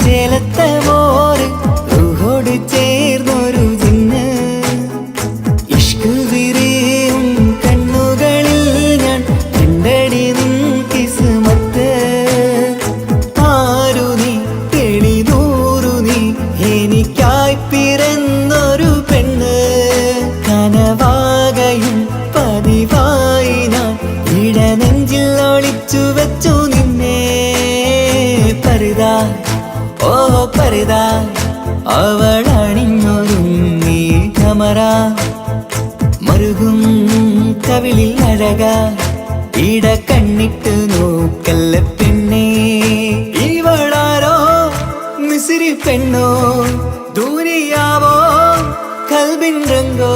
ചേലത്തെ മോര് റൂഹോട് ചേർന്നൊരു ജിന്ന് വെച്ചു നിന്നെ പരിതാ ഓ പരിതാ അവളണിഞ്ഞൊരുങ്ങി കമറ മറുകും കവിളിൽ അഴക ഇട കണ്ണിട്ട് നോക്കല്ല പെണ്ണേ ഇവളാരോ മിസിരി പെണ്ണോ ദൂരിയാവോ കൽബിൻ രംഗോ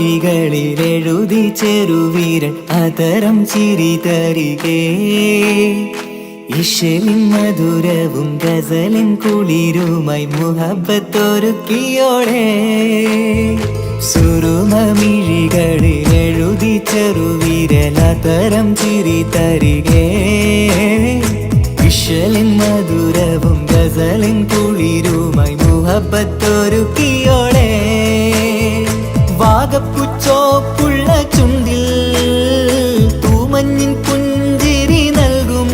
സുരുമമിഴികളിലെഴുതി ചെറുവീരൻ അതരം ചിരി തരികേ ഇശലിൻ മധുരവും ഗസലിൻ കുളിരുമായി മുഹബത്തൊരുക്കിയോളെ സുരുമമിഴികളിലെഴുതി ചെറുവീരൻ അതരം ചിരി തരികേ ഇശലിൻ മധുരവും ഗസലിൻ കുളിരുമായി മുഹബത്തൊരുക്കിയോളെ വാഗപ്പുച്ചോപ്പുള്ള ചുണ്ടിൽ തൂമഞ്ഞിൻ പുഞ്ചിരി നൽകും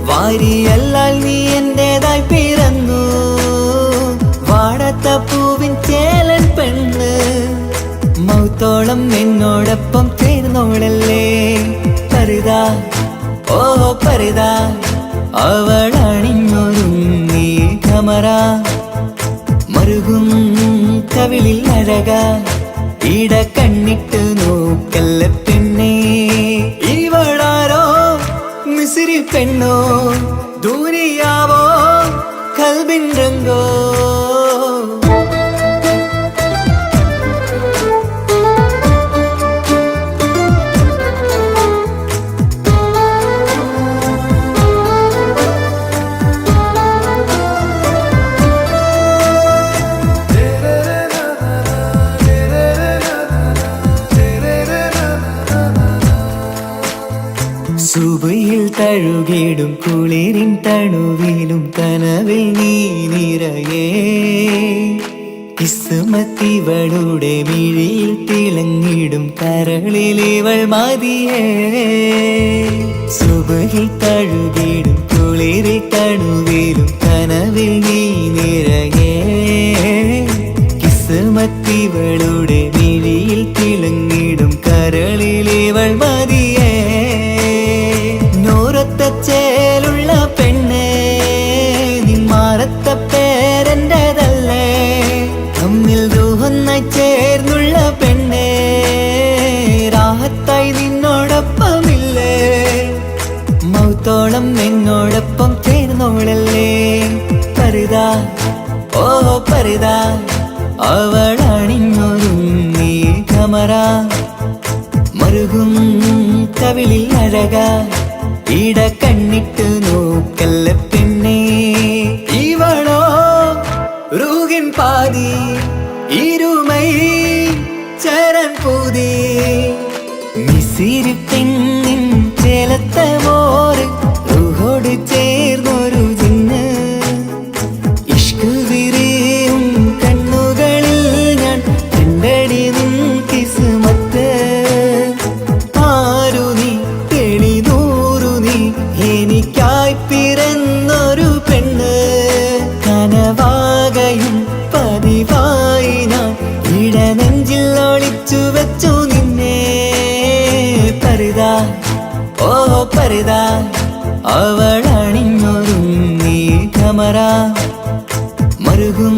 വാരിയല്ലാൽ നീ എന്റേതായി പിറന്നു വാടാത്ത പൂവിൻ ചേലൻ പെണ്ണ് മൗത്തോളം എന്നോടൊപ്പം ചേർന്നോളല്ലേ പരിതാ ഓ പരിതാ അവളണിഞ്ഞൊരുങ്ങി കമറ മറുകും കവിളിൽ അഴക ഇട കണ്ണിട്ട് നോക്കല്ല പെണ്ണേ ഇവളാരോ മിസിരി പെണ്ണോ ദൂരിയാവോ കൽബിൻ രംഗോ സുബയിൽ തഴുകിടും കുളിരിൻ തണുവിലും കനവിൽ നീ നിറയേ കിസ്മത്തിവളുടെ മിഴിയിൽ തിളങ്ങിടും കരളിലിവൾ മതിയേ സുബയിൽ തഴുകിടും കുളിരിൽ തണുവിലും കനവിൽ നീ നിറയേ കിസ്മത്തിവളുടെ മിഴിയിൽ തിളങ്ങിടും കരളിലിവൾ മതിയേ ചേലുള്ള പെണ്ണേ നിന്മാറത്ത പേരെന്റേതല്ലേ തമ്മിൽ ദൂഹൊന്നായി ചേർന്നുള്ള പെണ്ണേ രാഹത്തായി നിന്നോടൊപ്പമില്ലേ മൗത്തോളം എന്നോടൊപ്പം ചേർന്നോളല്ലേ പരിതാ ഓ പരിതാ അവളണിഞ്ഞൊരുങ്ങി കമറ മറുകും കവിളിൽ അഴക ഇട കണ്ണിട്ട് നോക്കല്ല പെണ്ണേ ഇവളോ റൂഹിൻ പാതി ഇരുമൈ ചരൻ പൂതി മിസിരി പെണ്ണിൻ ചേലത്ത മോറ് റൂഹോട് ചേർന്നൊരു ജിന്ന് ഇഷ്ക് വിരിയും കണ്ണുകളിൽ ഞാൻ കണ്ടടി നിൻ കിസ്മത്ത് ആരു നീ എനിക്കായി പിറന്നൊരു പെണ്ണ് കനവാകയും പതിവായി ഞാൻ ഇടനെഞ്ചിൽ ഒളിച്ചു വെച്ചു നിന്നെ പരിതാ ഓ പരിതാ അവളണിഞ്ഞൊരുങ്ങി കമറ മറുകും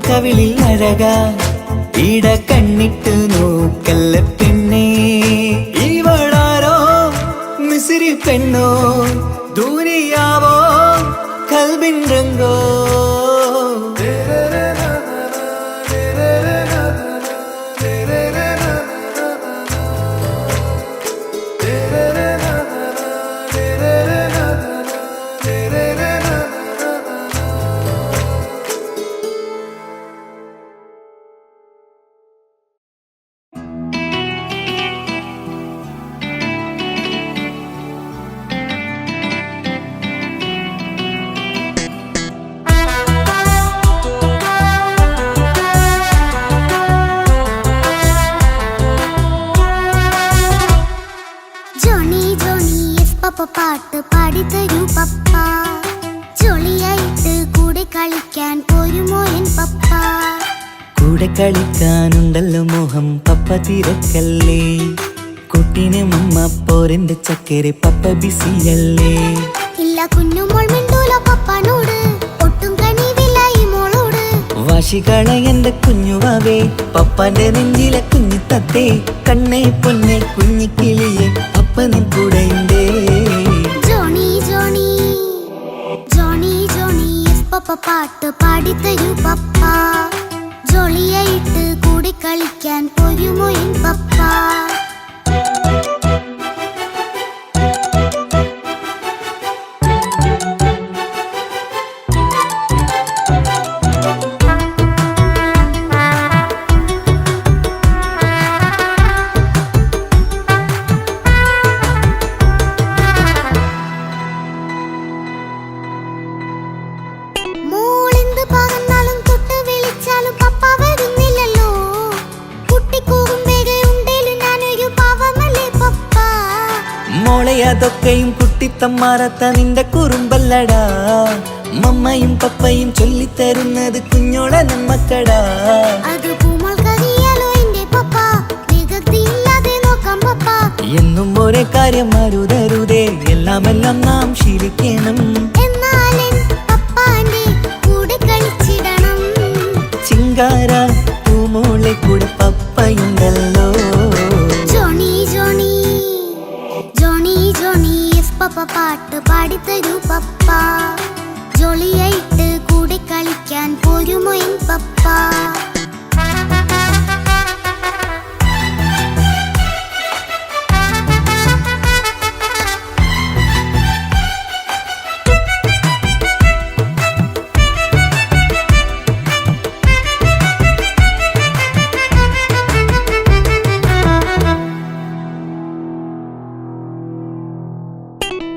കവിളിൽ അഴക ഇട കണ്ണിട്ട് നോക്കല്ല പെണ്ണേ ഇവളാരോ മിസിരി പെണ്ണോ ദൂരിയാവോ കൽബിൻ രംഗോ ജോണി ജോണി യെസ് പപ്പ പാട്ട് പാടിത്തരൂ പപ്പ. ജോളിയായിട്ട് കൂടെ കളിക്കാൻ പോരുമോ എൻ പപ്പ? കൂടെ കളിക്കാനുണ്ടല്ലോ മോഹം പപ്പ തിരക്കല്ലേ. കുട്ടീനെ മമ്മ പോരെന്റെ ചക്കരെ പപ്പ ബിസിയല്ലേ. ഇല്ല കുഞ്ഞുമോൾ മിണ്ടൂല പപ്പനോട്, ഒട്ടും കണിവില്ല ഈ മോളോട്. വാശികള എന്റെ കുഞ്ഞുവാവേ, പപ്പാന്റെ നെഞ്ചിലെ കുഞ്ഞു തത്തേ. കണ്ണേ പൊന്നെ കുഞ്ഞിക്കിളിയെ പപ്പനിൻ കൂടെയുണ്ടേ. Johnny Johnny Johnny Johnny yes papa പാട്ട് പാടിത്തരൂ പപ്പ. ജോളിയായിട്ട് കൂടെ കളിക്കാൻ പോരുമോ എൻ പപ്പ? മോളെ അതൊക്കെയും കുട്ടിത്തമ്മാറത്ത നിന്റെ കുറുമ്പല്ലടാ. മമ്മയും പപ്പയും ചൊല്ലിത്തരുന്നത് കുഞ്ഞോളെ നമ്മക്കടാ. എന്നും ഒരേ കാര്യം അരുതരുതേ, എല്ലാമെല്ലാം നാം ശീലിക്കണം. ചിങ്കാര പൂമോളെ കൂടെ പപ്പയുണ്ടല്ലോ. Johnny Johnny Johnny Johnny yes papa പാട്ട് പാടിത്തരൂ പപ്പ. ജോളിയായിട്ട് കൂടെ കളിക്കാൻ പോരുമോ എൻ പപ്പ?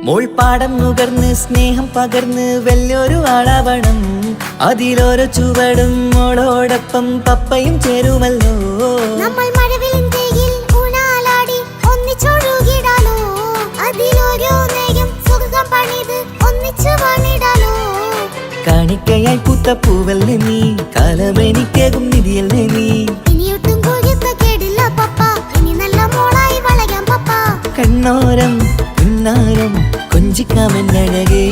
മോൾ പാടം നുകർന്ന് സ്നേഹം പകർന്ന് വലിയൊരു ആളാവണം. അതിലോരോ ചുവടും മോളോടൊപ്പം പപ്പയും ചേരുമല്ലോ. നമ്മൾ മഴവിലിന്റെയിൽ ഊനാലാടി ഒന്നിച്ചൊഴുകിടാലോ. അതിലോരോ നേരം സുഖം പണിത് ഒന്നിച്ചു വാണിടാലോ. കാണിക്കയായി പൂത്ത പൂവല്ലേ നീ, കാലമെനിക്കേകും നിധിയല്ലേ നീ. ഇനിയൊട്ടും കേടില്ല പപ്പ, ഇനി നല്ല മോളായി വളയാം പപ്പ. കണ്ണോരം പിന്നാരം കൊഞ്ചിക്കാമെന്നഴകേ.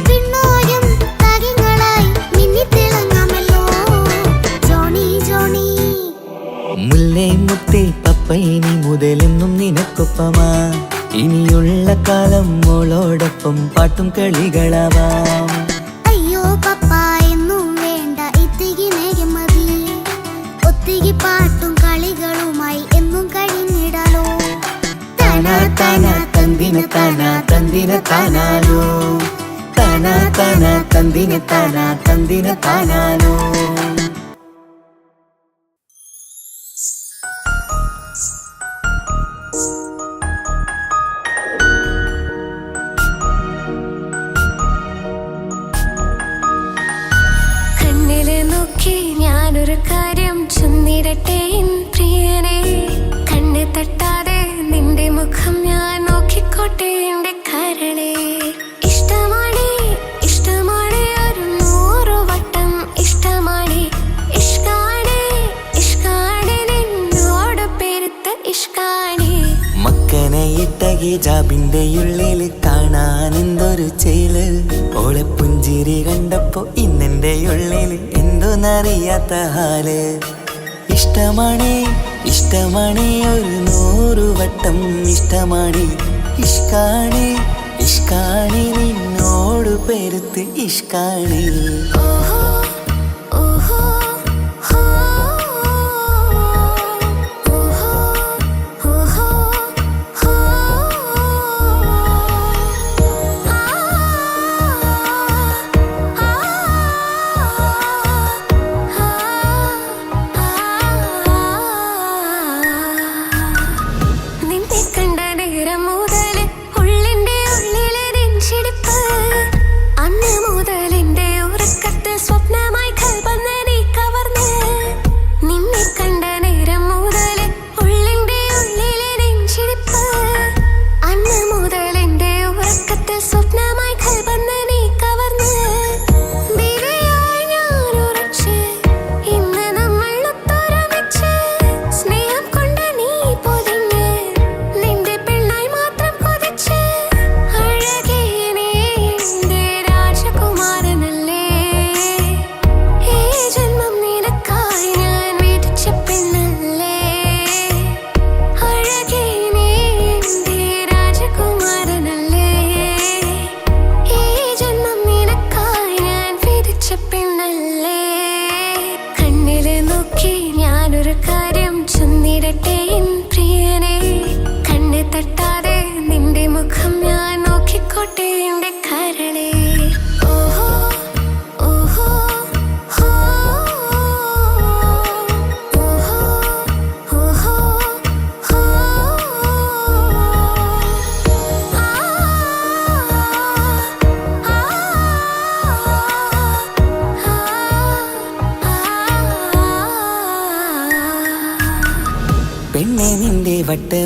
പിന്നോരം താരങ്ങളായി മിന്നിത്തിളങ്ങാമല്ലോ. ജോണി ജോണി മുല്ലേ മുത്തേ പപ്പ ഇനി മുതലെന്നും നിനക്കൊപ്പമാ. ഇനിയുള്ള കാലം മോളോടൊപ്പം പാട്ടും കളികളാവാം. അയ്യോ പപ്പ എന്നും വേണ്ട ഇത്തിരി നേരം മതി. ഒത്തിരി പാട്ടും കളികളുമായി എന്നും കഴിഞ്ഞിടാലോ. താനാ താനാ തന്തിന താനാ തന്തിന താനാലോ. താനാ താനാ തന്തിന താനാ തന്തിന താനാലോ. കണ്ണിലെ നോക്കി ഞാനൊരു കാര്യം ചൊന്നിടട്ടെ പ്രിയനെ. കണ്ണ് തട്ടാതെ നിന്റെ മുഖം ഞാൻ നോക്കിക്കോട്ടെ എന്റെ കരളെ. ഇഷ്ടമാണ് ഇഷ്ടമാണ് ഒരു 100 വട്ടം ഇഷ്ടമാണ്. ഇഷ്കാണ് ഇഷ്കാണ് നിന്നോട് പെരുത്ത ഇഷ്കാണ്. മക്കനെ ഇട്ട ഹിജാബിന്റെ ഉള്ളില് കാണാൻ എന്തൊരു ചേല്. ഓളെ പുഞ്ചിരി കണ്ടപ്പോ ഇന്നെന്റെ ഉള്ളില് എന്തോന്നറിയാത്ത ഹാല്. ഇഷ്ടമാണ് ഇഷ്ടമാണ് ഒരു 100 വട്ടം ഇഷ്ടമാണ്. ഇഷ്കാണ് ഇഷ്കാണ് നിന്നോട് പെരുത്ത് ഇഷ്കാണ്. ഓഹോ ഓഹോ ഹോ ഓഹോ ഓഹോ ഹോ. നിന്നെ കണ്ട നേരം മുതൽ ഉള്ളിന്റെ ഉള്ളിലെ നെഞ്ചിടിപ്പ്. അന്ന് മുതൽ എന്റെ ഉറക്കത്തിൽ സ്വപ്നം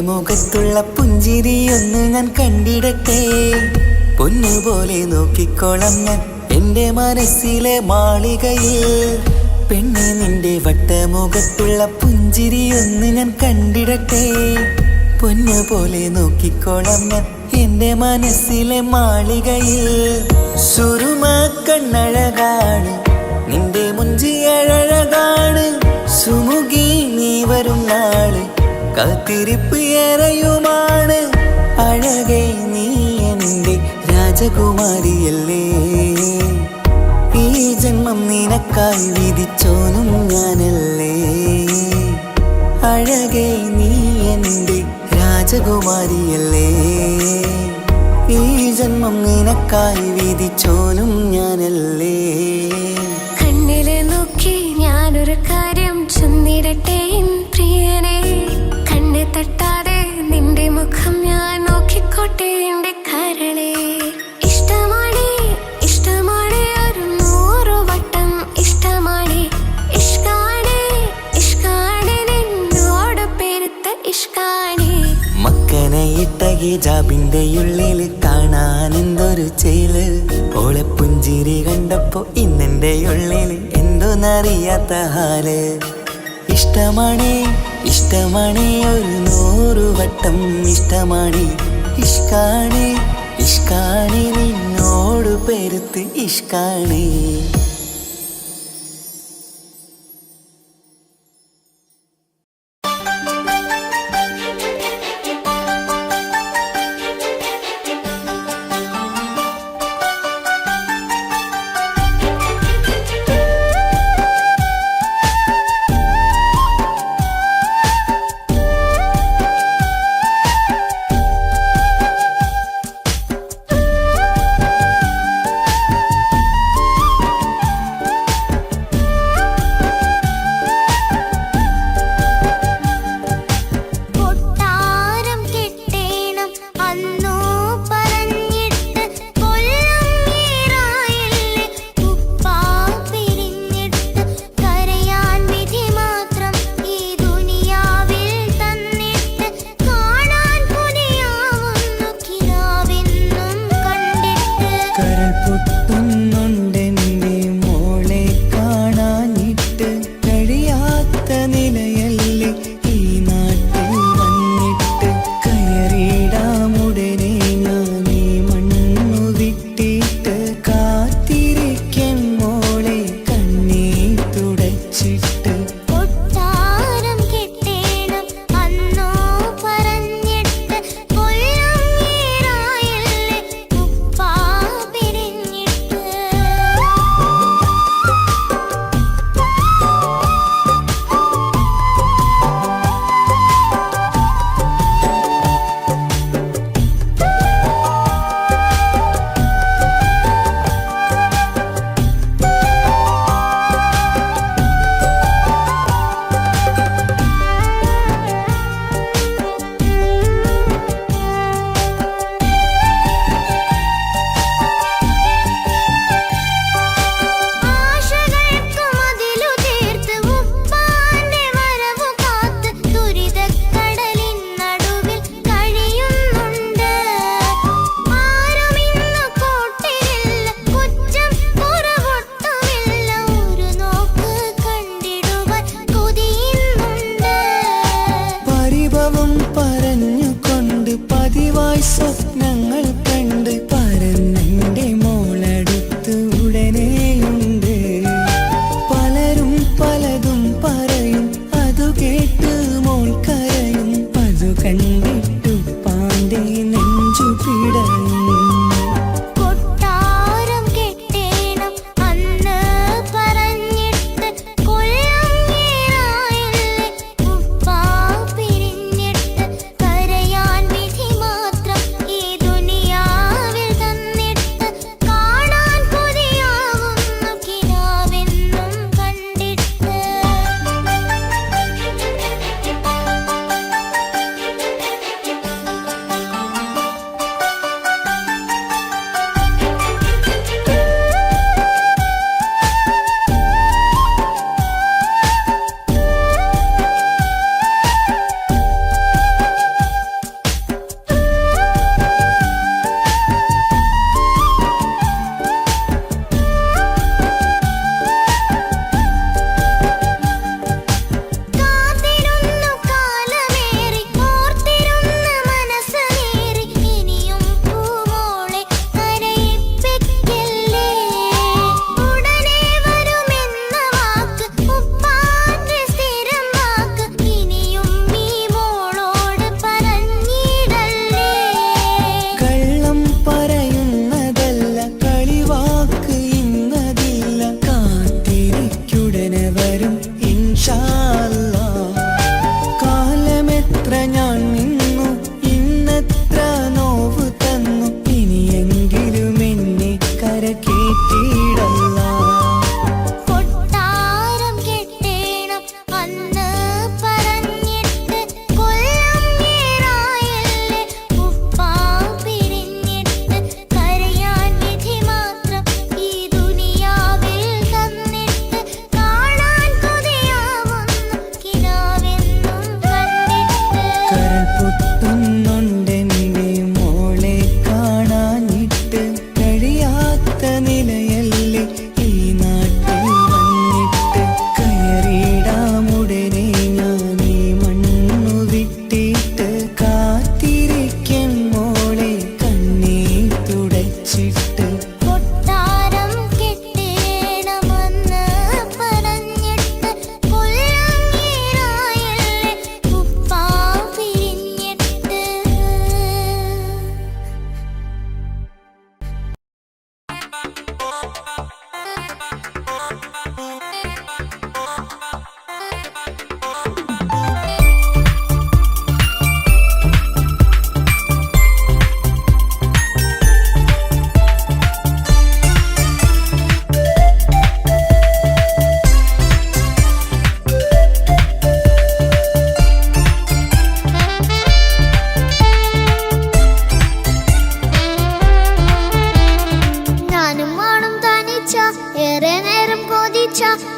മുഖത്തുള്ള പുഞ്ചിരിയൊന്ന് ഞാൻ കണ്ടിടട്ടെ. പൊന്നുപോലെ നോക്കിക്കോളാം ഞാൻ എൻ്റെ മനസ്സിലെ മാളികയിൽ. പെണ്ണെ നിന്റെ വട്ടമുഖത്തുള്ള പുഞ്ചിരിയൊന്ന് ഞാൻ കണ്ടിടട്ടെ. പൊന്നുപോലെ നോക്കിക്കോളാം ഞാൻ എൻ്റെ മനസ്സിലെ മാളികയിൽ. സുറുമ കണ്ണഴകാണ് നിന്റെ മുഞ്ചിയഴകാണ്. സുമുഖി നീ വരും നാള് കാത്തിരിപ്പ് ഏറെയുമാണ്. അഴകേ നീ എൻ്റെ രാജകുമാരിയല്ലേ. ഈ ജന്മം നിനക്കായി വിധിച്ചോനും ഞാനല്ലേ. അഴകേ നീ എൻ്റെ രാജകുമാരിയല്ലേ. ഈ ജന്മം നിനക്കായി വിധിച്ചോനും ഞാനല്ലേ. കണ്ണിലെ നോക്കി ഞാനൊരു കാര്യം ചൊന്നിടട്ടെ പ്രിയനെ. കണ്ണ് തട്ടാതെ നിന്റെ മുഖം ഞാൻ നോക്കിക്കോട്ടെ എൻ്റെ കരളെ. ഇഷ്ടമാണ് ഇഷ്ടമാണ് ഒരു 100 വട്ടം ഇഷ്ടമാണ്. ഇഷ്കാണ് ഇഷ്കാണ് നിന്നോട് പെരുത്ത ഇഷ്കാണ്. മക്കനെ ഇട്ട ഹിജാബിന്റെ ഉള്ളിൽ കാണാൻ എന്തൊരു ചേല്. ഓളെ പുഞ്ചിരി കണ്ടപ്പോ ഇന്നെന്റെ ഉള്ളിൽ എന്തോന്നറിയാത്ത ഹാല്. ഇഷ്ടമാണ് ഇഷ്ടമാണ് ഒരു 100 വട്ടം ഇഷ്ടമാണ്. ഇഷ്കാണ് ഇഷ്കാണ് നിന്നോട് പെരുത്ത് ഇഷ്കാണ്.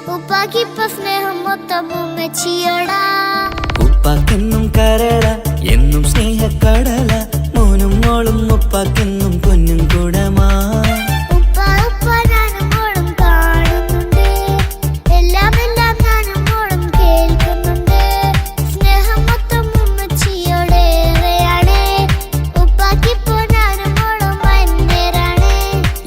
ഉപ്പാക്കിപ്പ സ്നേഹം മൊത്തം ഉമ്മച്ചിയോടാ. ഉപ്പാക്കെന്നും കരള എന്നും സ്നേഹക്കടല, മോനും മോളും ഉപ്പാക്കെന്നും പൊന്നും കുടമാ. ഉപ്പ ഉപ്പ ഞാനും മോളും കാണുന്നുണ്ട്, എല്ലാം എല്ലാം ഞാനും മോളും കേൾക്കുന്നുണ്ട്. സ്നേഹം മൊത്തം ഉമ്മച്ചിയോടേറെയാണ്, ഉപ്പാക്കിപ്പോ ഞാനും മോളും വന്നേരാണ്.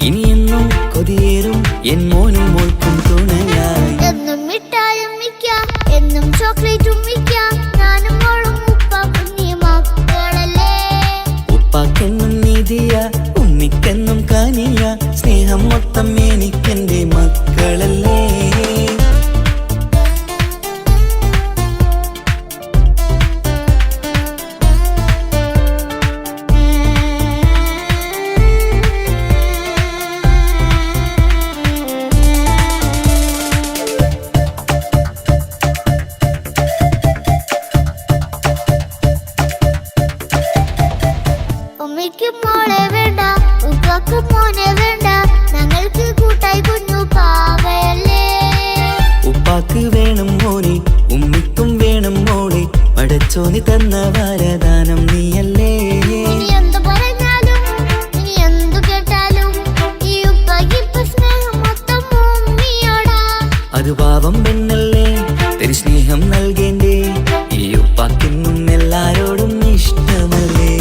ഇനിയെന്നും കൊതിയേറും എൻ മോനും മോൾക്കും തുണയായി. എന്നും മിഠായും മിക്കാം, എന്നും ചോക്ലേറ്റും മിക്കാം, ഞാനും മോളും ഉപ്പ കുഞ്ഞി മക്കളല്ലേ. ഉപ്പാക്കെന്നും നീതിയ ഉമ്മിക്കെന്നും കാനിയ, സ്നേഹം മൊത്തം എനിക്കെന്റെ മക്കളല്ലേ. ഉമ്മയ്ക്ക് മോളെ വേണ്ട, ഉപ്പാക്ക് മോനെ വേണ്ട, ഞങ്ങൾക്ക് കൂട്ടായി കുഞ്ഞു പാവയല്ലേ. ഉപ്പാക്ക് വേണം മോനെ, ഉമ്മിക്കും വേണം മോളെ, പടച്ചോനി തന്ന വരദാനം നീയല്ലേ. ഇനി എന്തു പറഞ്ഞാലും ഇനി എന്തു കേട്ടാലും ഈ ഉപ്പാക്കിപ്പ സ്നേഹം മൊത്തം ഉമ്മിയോടാ. അത് പാവം പെണ്ണല്ലേ, തിരി സ്നേഹം നൽകേണ്ടേ, ഈ ഉപ്പാക്കെന്നും എല്ലാരോടും ഇഷ്ടമല്ലേ.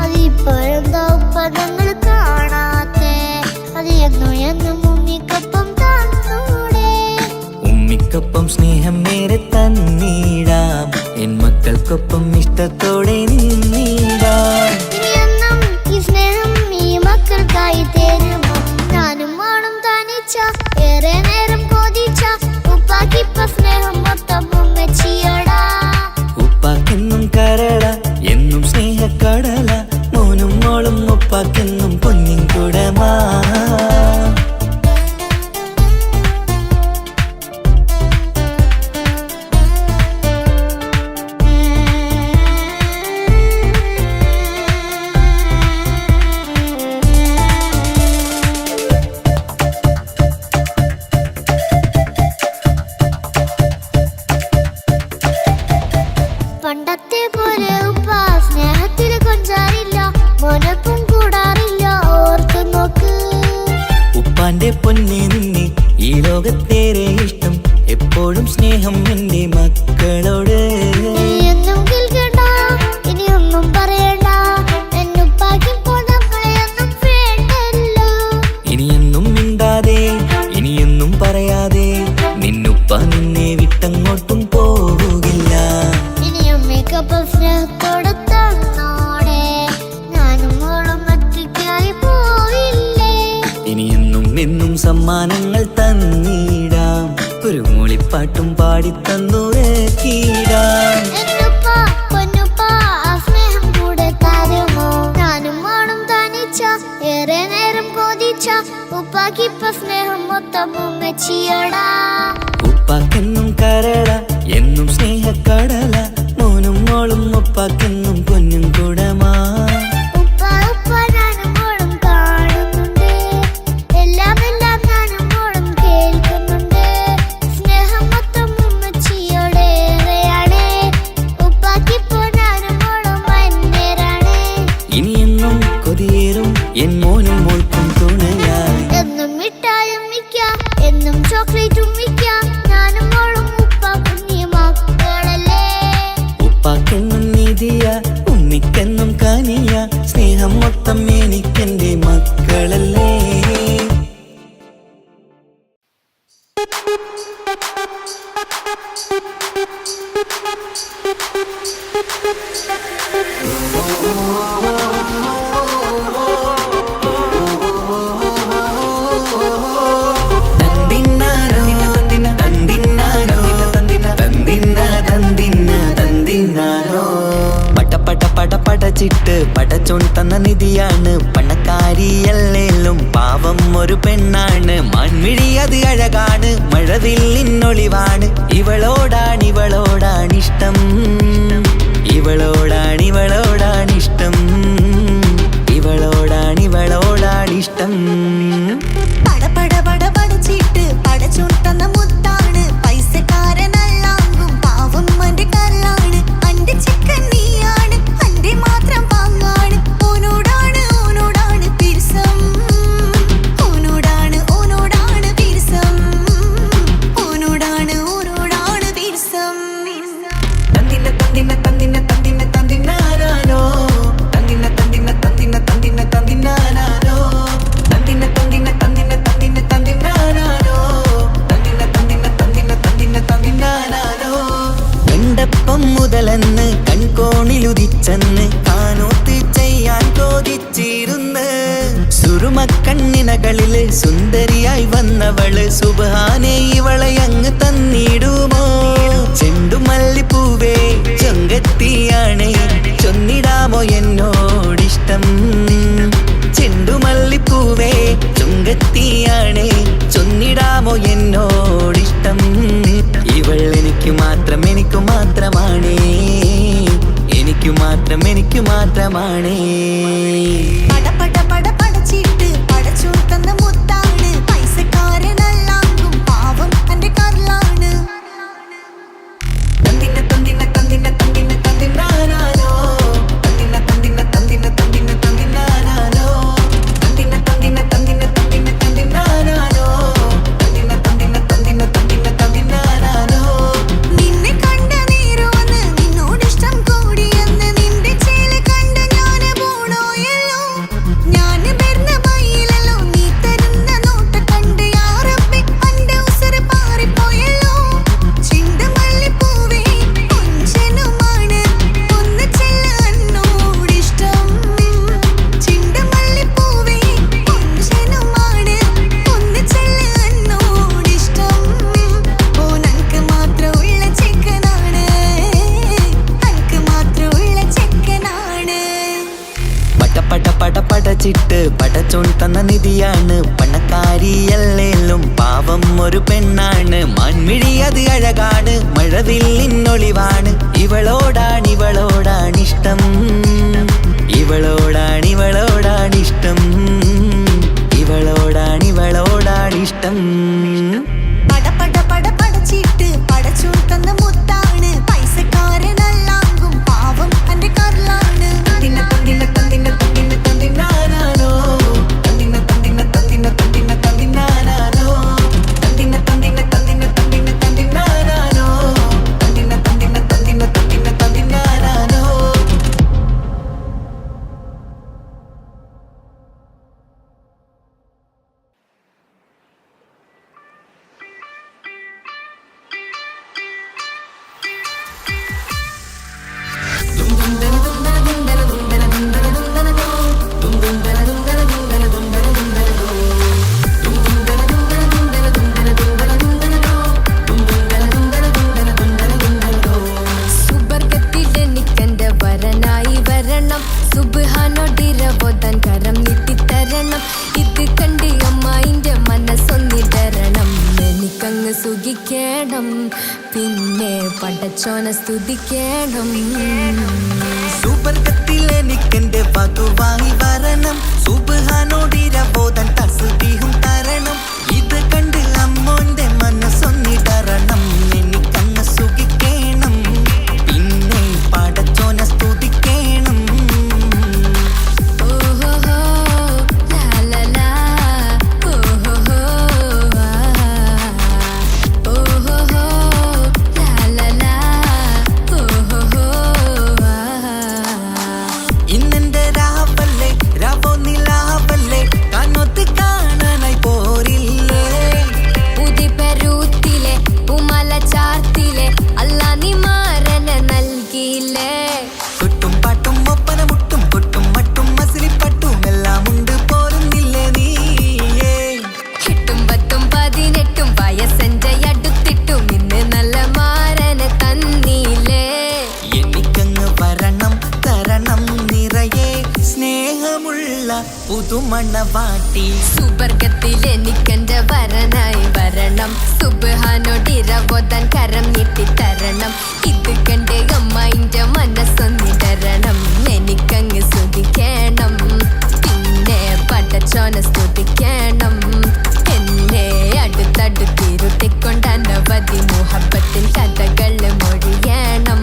അതിപ്പോഴെന്താ ഉപ്പ ഞങ്ങൾ കാണാത്തെ, അത് എന്നും എന്നും ഉമ്മിക്കൊപ്പം തന്നൂടെ. ഉമ്മിക്കൊപ്പം സ്നേഹം നേരെ തന്നീടാം, എൻ മക്കൾക്കൊപ്പം ഇഷ്ടത്തോടെ നിന്നീടാം. ഇനിയെന്നും ഈ സ്നേഹം ഈ മക്കൾക്കായി തരുമോ, ഞാനും മോളും തനിച്ച ഏറെ നേരം കൊതിച്ച ഉപ്പാക്കിപ്പ സ്നേഹം മൊത്തം ഉമ്മച്ചിയോടാ. ഉപ്പാക്കെന്നും കരള എന്നും സ്നേഹക്കടല, മോനും മോളും ഉപ്പാക്കെന്നും പൊന്നിൻ കുടമാ. പണ്ടത്തെ പോലെ ഉപ്പ സ്നേഹത്തിൽ കൊഞ്ചാറില്ല, മോനൊപ്പം കൂടാറില്ല, ഓർത്തു നോക്ക്. ഉപ്പാന്റെ പൊന്നെ നിന്നെ ഈ ലോകത്തേറെ ഇഷ്ടം, എപ്പോഴും സ്നേഹം എന്റെ മക്കളോട്. ഇനിയൊന്നും കേൾക്കണ്ട, ഇനിയൊന്നും പറയണ്ട, എന്നുപ്പാക്കിപ്പോ നമ്മളെയൊന്നും വേണ്ടല്ലോ. ഇനിയെന്നും മിണ്ടാതെ ഇനിയെന്നും പറയാതെ, നിന്നുപ്പ നിന്നെ വിട്ടങ്ങോട്ടും പോവുകില്ല. ഇനിയും മികപ്പം സ്നേഹത്തോടെ തന്നോടെ, ഞാനും മോളും ഒറ്റയ്ക്കായി പോയില്ലേ. ഇനിയെന്നും എന്നും സമ്മാനങ്ങൾ തന്നീടാം, ഒരു മൂളിപ്പാട്ടും പാടിത്തന്നുറക്കീടാം. എന്നുപ്പ പൊന്നുപ്പ ആ സ്നേഹം കൂടെ തരുമോ, ഞാനും മോളും തനിച്ച ഏറെ നേരം കൊതിച്ച ഉപ്പാക്കിപ്പ സ്നേഹം മൊത്തം ഉമ്മച്ചിയോടാ. ഉപ്പാക്കെന്നും കരള എന്നും സ്നേഹക്കടല, മോനും മോളും ഉപ്പാക്കെന്നും പൊന്നും കുടമാ. ഉപ്പ ഉപ്പ ഞാനും മോളും കാണുന്നുണ്ട്, എല്ലാം എല്ലാം ഞാനും മോളും കേൾക്കുന്നുണ്ട്. സ്നേഹം മൊത്തം ഉമ്മച്ചിയോടേറെയാണ്, ഉപ്പാക്കിപ്പോ ഞാനും മോളും വന്നേരാണ്. ഇനിയെന്നും കൊതിയേറും എൻ മോനും മോൾക്കും തുണയായി. എന്നും മിഠായും മിക്കാം, എന്നും ചോക്ലേറ്റും മിക്കാം, ഞാനും മോളും ഉപ്പ കുഞ്ഞി മക്കളല്ലേ. ഉപ്പാക്കെന്നും നീതിയ ഉമ്മിക്കെന്നും കാനിയ, സ്നേഹം മൊത്തം എനിക്കെന്റെ മക്കളല്ലേ. തന്തിന്നാനോ തന്തിന്നാനോ തന്തിന്നാനോ, പട്ട പടച്ചിട്ട് പടച്ചോൺ തന്ന നിധിയാണ്, പണക്കാരിയല്ലേലും പാവം ഒരു പെണ്ണാണ്. മാൻമിഴി അത് അഴകാണ്, മഴവില്ലിന്നൊളിവാണ്, ഇവളോടാണിഷ്ടം, ഇവളോടാണിഷ്ടം, ഇവളോടാണിഷ്ടം. പട പട പട പടച്ചിട്ട് പടച്ചോൺ തന്ന മുത്താണ്, സുറുമക്കണ്ണിനകളില് സുന്ദരിയായി വന്നവള് സുബ്ഹാനേ ഇവളെ അങ്ങ് തന്നിടുമോ ചെണ്ടുമല്ലിപ്പൂവേ ചൊങ്കത്തിയാണേ ചൊന്നിടാമോ എന്നോടിഷ്ടം ചെണ്ടുമല്ലിപ്പൂവേ ചുങ്കത്തിയാണേ ചൊന്നിടാമോ എന്നോടിഷ്ടം ഇവൾ എനിക്ക് മാത്രം എനിക്ക് മാത്രമാണേ എനിക്ക് മാത്രം എനിക്ക് മാത്രമാണേ പട പട പട പടച്ചിട്ട് പടച്ചോൻ തന്ന മുത്താണ് പൈസക്കാരനല്ലാങ്കും പാവം എന്റെ കർലാണ് തന്തിന തന്തിന തന്തിന തന്തിന തന്തിനാനാനോ തന്തിന തന്തിന തന്തിന തന്തിന തന്തിനാനാനോ തന്തിന തന്തിന തന്തിന തന്തിന തന്തിനാനാനോ തന്തിന തന്തിന തന്തിന തന്തിന തന്തിനാനാനോ നിന്നെ കണ്ട നേരമെന്ന് നിന്നോടിഷ്ടം കൂടിയെന്ന് നിന്റെ ചേല കണ്ട ഞാന് പോണോയല്ലോ ഞാന് വരുന്ന വഴിയിലല്ലോ നീ തരുന്ന നോട്ട കണ്ട് യാറപ്പി എന്റെ ഉസറ് പാറിപ്പോയല്ലോ ചെണ്ടുമല്ലിപ്പൂവേ കൊഞ്ചനുമാണ് ഒന്ന് ചെല്ല എന്നോടിഷ്ടം ചെണ്ടുമല്ലിപ്പൂവേ കൊഞ്ചനുമാണ് ഒന്ന് ചെല്ല എന്നോടിഷ്ടം ഓ നനക്ക് മാത്രമുള്ള ചെക്കനാണ് നനക്ക് മാത്രമുള്ള ചെക്കനാണ് പട പട പട പടച്ചിട്ട് പടച്ചോൻ തന്ന നിധിയാണ് പണക്കാരിയല്ലേലും പാവം ഒരു പെണ്ണാണ് മാൻമിഴി അത് അഴകാണ് മഴവില്ലിന്നൊളിവാണ് ഇവളോടാണിഷ്ടം ഇവളോടാണിഷ്ടം ഇവളോടാണിഷ്ടം പട പട പട പടച്ചിട്ട് പടച്ചോൻ തന്ന മുത്താണ് പൈസക്കാരനല്ലാങ്കും പാവം എന്റെ കർലാണ് തന്തിന തന്തിന തന്തിന തന്തിന തന്തിനാനാനോ തന്തിന തന്തിന തന്തിന തന്തിന തന്തിനാനാനോ തന്തിന തന്തിന തന്തിന തന്തിന തന്തിനാനാനോ തന്തിന തന്തിന തന്തിന തന്തിന തന്തിനാനാനോ സുബർഗത്തിലെനിക്കെന്റെ വരനായി വരണം സുബ്ഹാനോടിരവോദൻ കരം നീട്ടിത്തരണം ഇത് കണ്ട് അമ്മായിന്റെ മനസ്സൊന്നിടരണം എനിക്കങ്ങ് സുഖിക്കണം പിന്നെ പടച്ചോനെ സ്തുതിക്കണം സുബർഗത്തിലെനിക്കെന്റെ വധുവായി വരണം സുബ്ഹാനോടിരവോദൻ തസ്ബീഹും തരണം ഇത് കണ്ട് അമ്മോന്റെ മനസ്സൊന്നിടരണം എനിക്കങ്ങ് സുഖിക്കണം പിന്നെ പടച്ചോനെ സ്തുതിക്കണം ഓഹോഹോ ലാലലാ ഓഹോഹോ ഓഹോഹോ ലാലലാ ഓഹോഹോ ഇന്നെന്റെ രാവല്ലേ രാവോ നിലാവല്ലേ കണ്ണൊത്ത് കാണാനായി പോരില്ലേ ഉദിപരൂത്തിലെ ഉമല ചാർത്തിലെ അല്ലാ നീ മാരനെ നൽകിയില്ലേ ചുട്ടും പാട്ടും ഒപ്പന മുട്ടും കൊട്ടും മട്ടും മസിലിപ്പട്ടും എല്ലാം ഉണ്ട് പോരുന്നില്ലേ നീയേ എട്ടും പത്തും 18 വയസ്സെന്റെ അടുത്തിട്ടും ഇന്ന് നല്ല മാരനെ തന്നീലേ എനിക്കങ്ങ് വരണം തരണം നിറയെ സ്നേഹമുള്ള പുതുമണവാട്ടി സുബർഗത്തിലെനിക്കെന്റെ വരനായി വരണം സുബ്ഹാനോടിരവോദൻ കരം നീട്ടിത്തരണം ഇത് കണ്ട് അമ്മായിന്റെ മനസ്സൊന്നിടരണം എനിക്കങ്ങ് സ്തുതിക്കണം പിന്നെ പടച്ചോനെ സ്തുതിക്കണം എന്നെ അടുത്തടുത്തിരുത്തിക്കൊണ്ട് അനവധി മുഹബത്തിൻ കഥകൾ മൊഴിയണം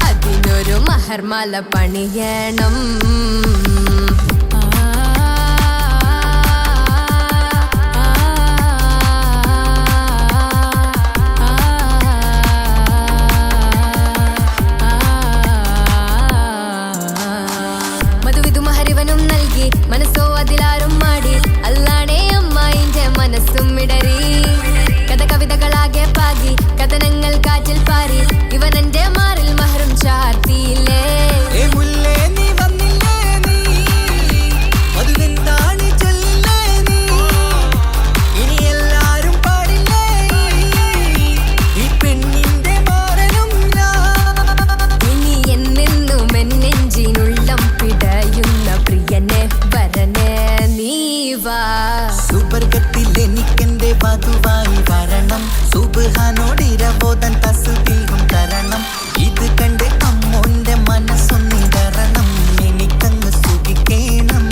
അതിനൊരു മഹർമാല പണിയണം മധുവിധു മഹരിവനും നൽകി മനസ്സോ അതിലാരും മാടി അല്ലാണേ അമ്മായിന്റെ മനസ്സും ഇടറി കഥ കവിതകളാകെ പാകി കഥനങ്ങൾ കാറ്റിൽ പാറി ഇവനെന്റെ മാറിൽ മഹറും ചാർത്തിയില്ലേ ഏ മുല്ലേ നീ വന്നില്ലേ നീ അതെനിക്കെന്റെ വധുവായി വരണം സുബ്ഹാനോടിരവോദൻ തസ്ബീഹും തരണം ഇത് കണ്ട് അമ്മോന്റെ മനസ്സൊന്നിടറണം എനിക്കങ്ങ് സ്തുതിക്കേണം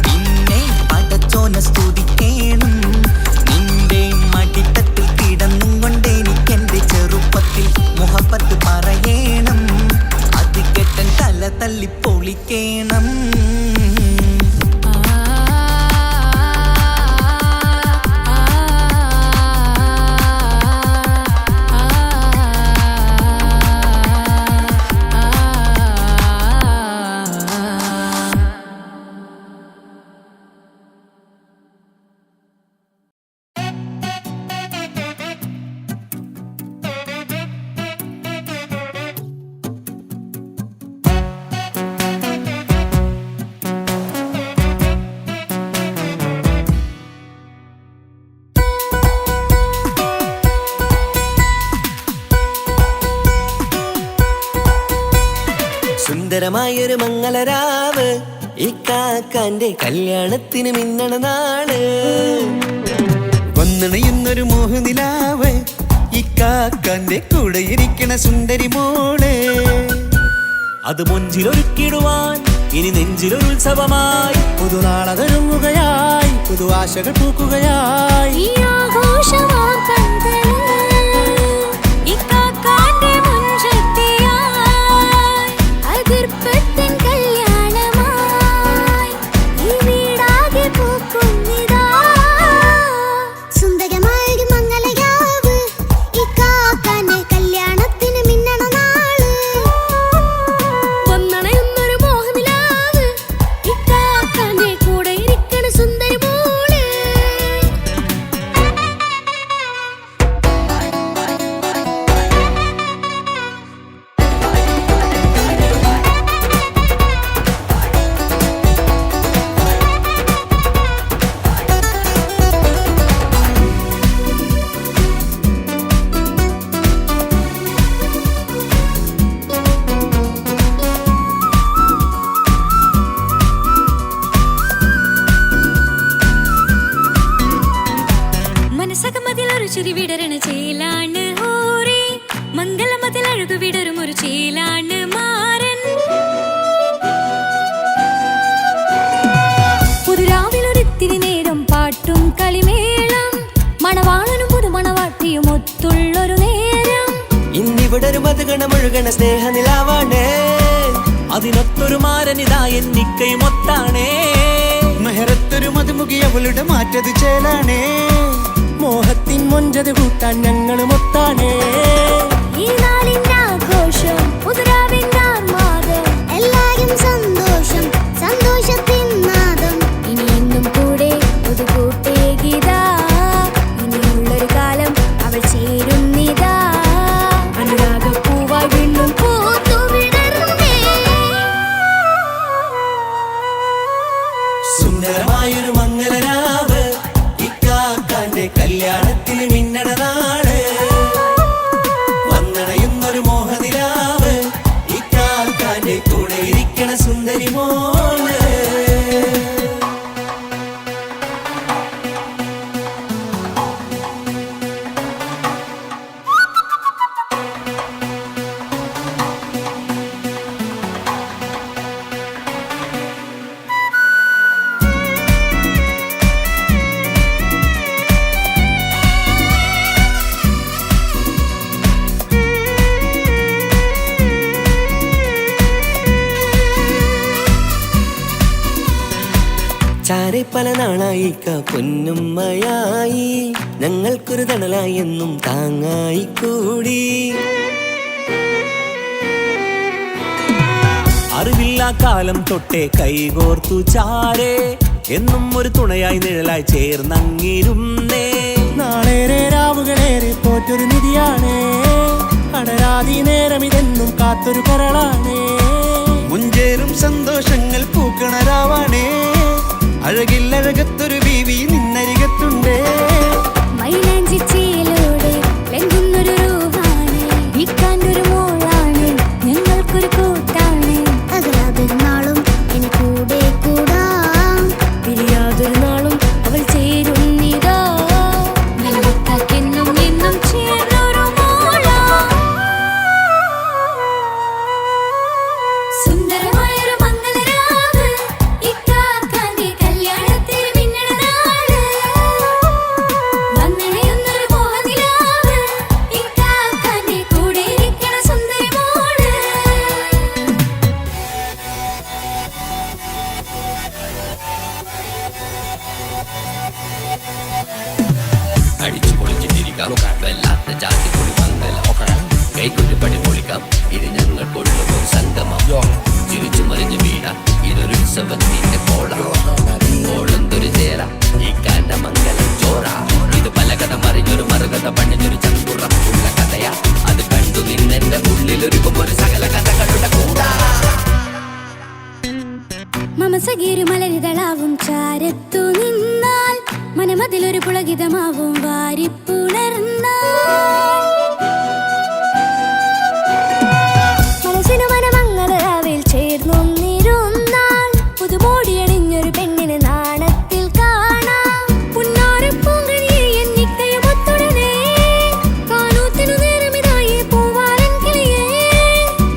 പിന്നെ പടച്ചോനെ സ്തുതിക്കേണം നിന്റെ മടിത്തട്ടിൽ കിടന്നും കൊണ്ട് എനിക്കെന്റെ ചെറുപ്പത്തിൽ മുഹബത്ത് പറയണം അത് കെട്ടൻ തല തല്ലി പൊളിക്കേണം സുന്ദരമായൊരു മംഗളരാവ് ഇക്കാക്കാന്റെ കല്യാണത്തിന് മിന്നണ നാള് വന്നണയുന്നൊരു മോഹനിലാവ് ഇക്കാക്കാന്റെ കൂടെ ഇരിക്കണ സുന്ദരി മോള് അത് മുഞ്ചിലൊരുക്കിടുവാൻ ഇനി നെഞ്ചിലൊരു ഉത്സവമായി പുതുനാളതൊരുങ്ങുകയായി പുതു ആശകൾ പൂക്കുകയായി ഈ ആഘോഷമാം പന്തലിൽ ഇക്കാക്കാന്റെ മുൻചെത്തിയായി അതിർപ്പത്തിൻ കല്യാണമായി ഈ വീടാകെ പൂക്കുന്നിതാ സുന്ദരമായൊരു മംഗളരാവ് ഇക്കാക്കാന്റെ കല്യാണത്തിന് മിന്നണ നാള് വന്നണയുന്നൊരു മോഹനിലാവ് ഇക്കാക്കാന്റെ കൂടെ ഇരിക്കണ സുന്ദരി മോള് മനസ്സകമതിലൊരു ചിരി വിടരണ ചേലാണ് ഹോറി മംഗളമതിൽ അഴുതു വിടരും ഒരു ചേലാണ് മാരൻ പുതുരാവിലൊരിത്തിരി നേരം പാട്ടും കളിമേളം മണവാളനും പുതുമണവാട്ടിയും ഒത്തുള്ളൊരു നേരം ഇന്നിവിടൊരു മധുഗണമൊഴുകണ സ്നേഹനിലാവാണേ അതിനൊത്തൊരു മാരനിതാ എന്നിക്കയും ഒത്താണേ മെഹറത്തൊരു മധുമുഖി അവളുടെ മാറ്റത് ചേലാണേ മോഹത്തിൻ മൊഞ്ചത് കൂട്ടാൻ ഞങ്ങളും ഒത്താണേ ഈ നാളിന്റെ ആഘോഷം പുതുരാവിന്റെ ആർമാദം എല്ലാരും സന്തോഷം സന്തോഷത്തിൻ നാദം ഇനി എന്നും കൂടെ ഒരു കൂട്ടേകിതാ ഇനിയുള്ളൊരു കാലം അവൾ ചേരുന്നിതാ അനുരാഗപ്പൂവായി വീണ്ടും പൂത്തുവിടരുന്നേ സുന്ദരമായൊരു മംഗളരാവ് ഇക്കാക്കാന്റെ കല്യാണത്തിന് മിന്നണ നാള് വന്നണയുന്നൊരു മോഹനിലാവ് ഇക്കാക്കാന്റെ കൂടെ ഇരിക്കണ സുന്ദരി മോള് ചാരെ പല നാളായി പൊന്നുമ്മയായി ഞങ്ങൾക്കൊരു തണലായി എന്നും താങ്ങായി കൂടി അറിവില്ല കാലം തൊട്ടേ കൈകോർത്തു ചാരേ എന്നും ഒരു തുണയായി നിഴലായി ചേർന്നങ്ങിരുന്നേ നാളേറെ രാവുകളേറെ പോറ്റൊരു നിധിയാണേ അടരാതി നേരം ഇതെന്നും കാത്തൊരു കരളാണേ മുഞ്ചേറും സന്തോഷങ്ങൾ പൂക്കണരാവാണേ അഴകില്ലഴകത്തൊരു ബീവി നിന്നരികത്തുണ്ടേ മൈലാഞ്ചിച്ചയിലൂടെ ലംഘുന്നൊരു രൂപാണ് ഇക്കാന്റൊരു മോളാണ് ഞങ്ങൾക്കൊരു കൂട്ടാണ് അകലാതൊരു നാളും എൻ കൂടെ കൂടാം പിരിയാതൊരു നാളും അവൾ ചേരുന്നിതാ പൊളിക്കാം വല്ലാത്ത ജാതി പൊളി മംഗലം കൈകൊണ്ടുപടി പൊളിക്കാം ഇത് ഞങ്ങൾ കൊള്ളുമ്പോൾ സംഗമം ചിരിച്ചു മറിഞ്ഞു വീണ ഇതൊരു ഉത്സവത്തിന്റെ കോളന്തൊരു ചേര ഈ കാന മംഗലം ചോറ ഇത് പല കഥ മറിഞ്ഞൊരു മറുകഥ പണിഞ്ഞൊരു ചങ്കുറപ്പുള്ള കഥയാ അത് കണ്ടു നിന്നെന്റെ ഉള്ളിലൊരുക്കുമ്പോൾ സകല കഥകളുടെ കൂടാ മമസഗീരു മലരിതളാവും ചാരത്തു നിന്നാൽ മനമതിലൊരു പുളകിതമാവും വാരിപ്പുണർന്നാൽ മനസ്സിനു മനമങ്ങതരാവിൽ ചേർന്നൊന്നിരുന്നാൽ പുതുമോടിയണിഞ്ഞൊരു പെണ്ണിന് നാണത്തിൽ കാണാം പുന്നാരപ്പൂങ്കനിയെ എന്നിക്കയുമൊത്തുടനെ കാനൂത്തിനു നേരമിതായി പൂവാലൻ കിളിയേ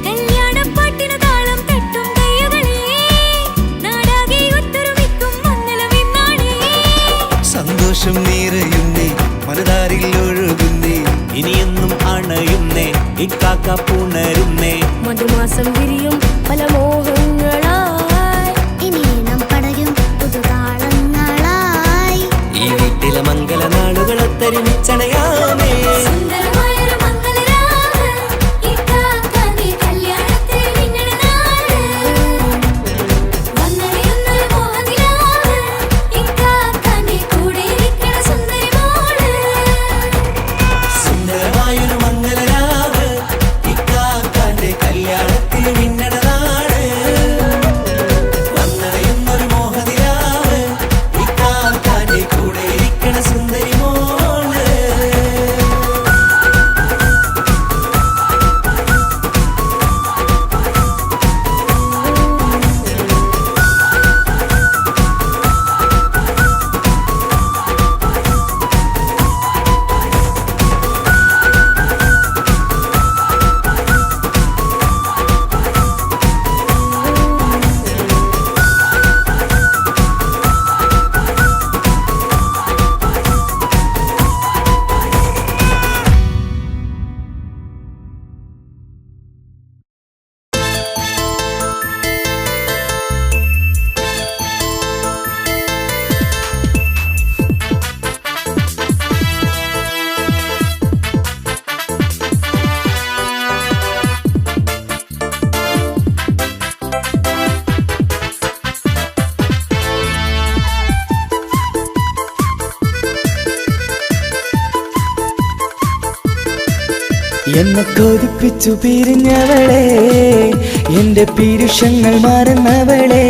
കല്യാണപ്പാട്ടിന് താളം തട്ടും കയ്യുകളെ നാടാകെ ഒത്തൊരുമിക്കും മംഗളമെന്നാണേ സന്തോഷം നിറയുന്നേ മനതാരിൽ ഒഴുകുന്നേ ഇനിയെന്നും അണയുന്നേ ഇക്കാക്ക പുണരുന്നേ മധുമാസം വിരിയും പല മോഹങ്ങളായി ഇനി നാം പടരും പുതുതാളങ്ങളായി ഈ വീട്ടിലെ മംഗല നാടുകളൊത്തരുമിച്ചണയാമേ സുന്ദരമായൊരു മംഗളരാവ് ഇക്കാക്കാന്റെ കല്യാണത്തിൽ നിങ്ങളുടെ നാട് വന്നറിയുന്നൊരു മോഹനിലാവ് ഇക്കാക്കാന്റെ കൂടെ ഇരിക്കണ സുന്ദരി മോള് സുന്ദരമായൊരു മംഗലരാവ് ഇക്കാക്കാന്റെ കല്യാണത്തിൽ മിന്നണ നാട് വന്നറിയുന്നൊരു മോഹനിലാവ് ഇക്കാക്കാന്റെ കൂടെ ഇരിക്കണ സുന്ദരി മോള് എന്നെ കൊതിപ്പിച്ചു പിരിഞ്ഞവളെ എന്റെ പീരുഷങ്ങൾ മറന്നവളെ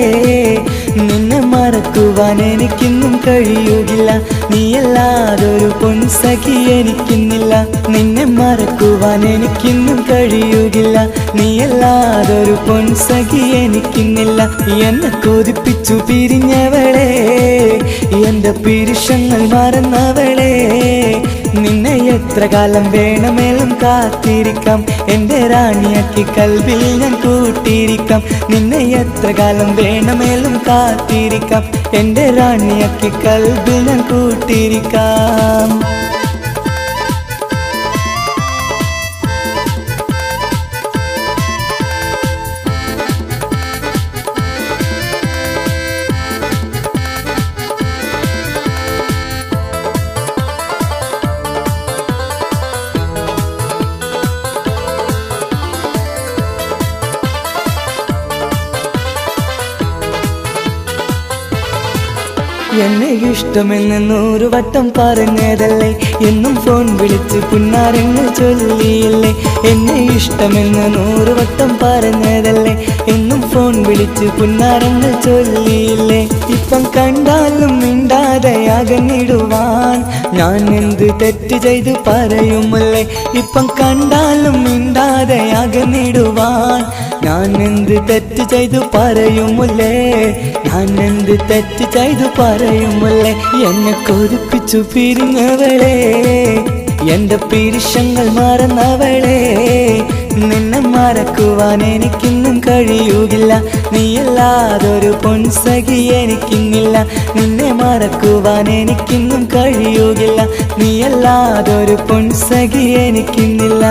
നിന്നെ മറക്കുവാൻ എനിക്കിന്നും കഴിയുകില്ല നീയല്ലാതൊരു പൊൻസഖി എനിക്കിന്നില്ല നിന്നെ മറക്കുവാൻ എനിക്കിന്നും കഴിയുകില്ല നീയല്ലാതൊരു പൊൻസഖി എനിക്കിന്നില്ല എന്നെ കൊതിപ്പിച്ചു പിരിഞ്ഞവളെ എന്റെ പീരുഷങ്ങൾ മറന്നവളെ നിന്നെ എത്ര കാലം വേണമെങ്കിലും കാത്തിരിക്കാം എന്റെ റാണിയാക്കി കൽവിൽ ഞാൻ കൂട്ടിയിരിക്കാം നിന്നെ എത്ര കാലം വേണമെങ്കിലും കാത്തിരിക്കാം എന്റെ റാണിയാക്കി കൽവിൽ ഞാൻ കൂട്ടിയിരിക്കാം എന്നെ ഇഷ്ടമെന്ന് 100 വട്ടം പറഞ്ഞതല്ലേ എന്നും ഫോൺ വിളിച്ച് പുന്നാരെന്ന് ചൊല്ലിയില്ലേ എന്നെ ഇഷ്ടമെന്ന് 100 വട്ടം പറഞ്ഞതല്ലേ എന്നും ഫോൺ വിളിച്ച് പുന്നാരെന്ന് ചൊല്ലിയില്ലേ ഇപ്പം കണ്ടാലും മിണ്ടാതെ അകന്നിടുവാൻ ഞാൻ എന്ത് തെറ്റ് ചെയ്ത് പറയുമല്ലേ ഇപ്പം കണ്ടാലും മിണ്ടാതെ അകന്നിടുവാൻ ഞാൻ എന്ത് തെറ്റ് ചെയ്തു പറയുമല്ലേ ഞാൻ എന്ത് തെറ്റ് ചെയ്തു പറയുമല്ലേ എന്നെ കൊതിപ്പിച്ചു പിരിഞ്ഞവളെ എന്റെ പീരുഷങ്ങൾ മറന്നവളെ നിന്നെ മറക്കുവാൻ എനിക്കിന്നും കഴിയുകില്ല നീയല്ലാതൊരു പൊൻസഖി എനിക്കിന്നില്ല നിന്നെ മറക്കുവാൻ എനിക്കിന്നും കഴിയുകില്ല നീയല്ലാതൊരു പൊൻസഖി എനിക്കിന്നില്ല